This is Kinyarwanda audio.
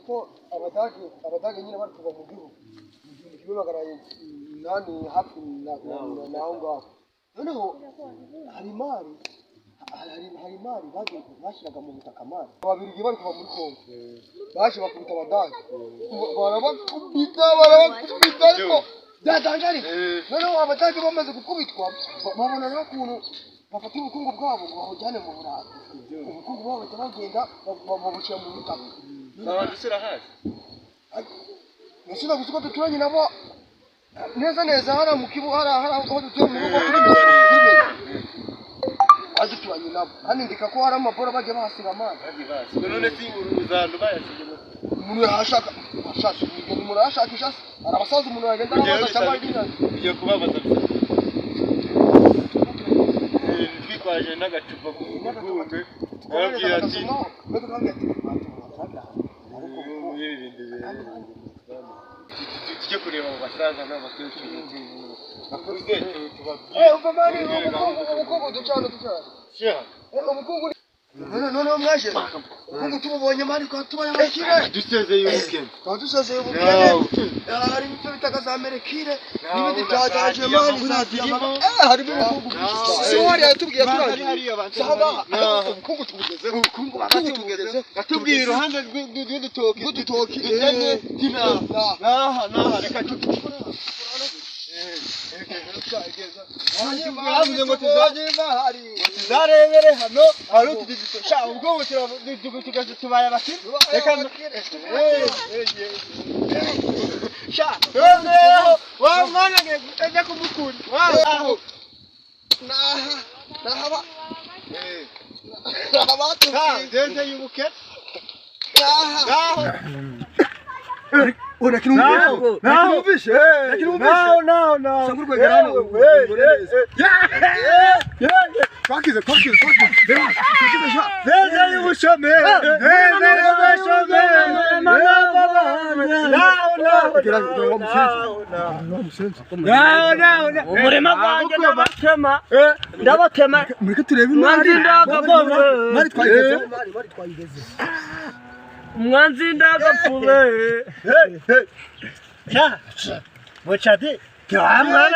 ko abadage nyine bari kuva mu gihugu mu gihugu bagaraye nani hafi na aho ngaho noneho hari imari bashyiraga mu butaka mari ababirigi bari kuva muri Kongo baje bakubita abadage barabakubita ariko byatangaje noneho abadage bamaze gukubitwa babona n'ukuntu bafata ubukungu bwabo ngo bawujyane mu Burayi ubukungu bwabo bagenda babushyira mu butaka babandusira hasi nashina gusuka tuturanye nabo neza hara mu kibu hara aho dutuye mu rugo kuri aduturanye nabo hano ndika ko hari amabora baje bahasiga amazi none si uruzando bayasije umuntu yashaka ni murashakisha arabasaza umuntu yagenda abaza cyangwa igiye kubabaza twikwaje n'agacupa ku mugunde arabwira ati tujye kureba mu basaza n'abakecuru bakuze ubamari ubukungu ducana ubukungu none mwaje ubukungu tubonye mari kwa tubaye abakire dusezeye ubukene hari ibyo bitaka za Amerikire n'ibindi byadaje mari zadirimo hari ubukungu so wari yatubwiye turangiye sahaba ubukungu tubugezeho atubwiye iruhande rw'udutoki naha reka tuzarebere hano hari utudusha ubwo tubaye abakire reka wa mwana ajya kumukura nahaba ndenze y'ubuke lakini umvishe sangurwe garano twakize ndenze y'ubushome umurima wanjye ndabatema mureke turebe imari twayigeze umwanzi ndagapfuye Bochade mwana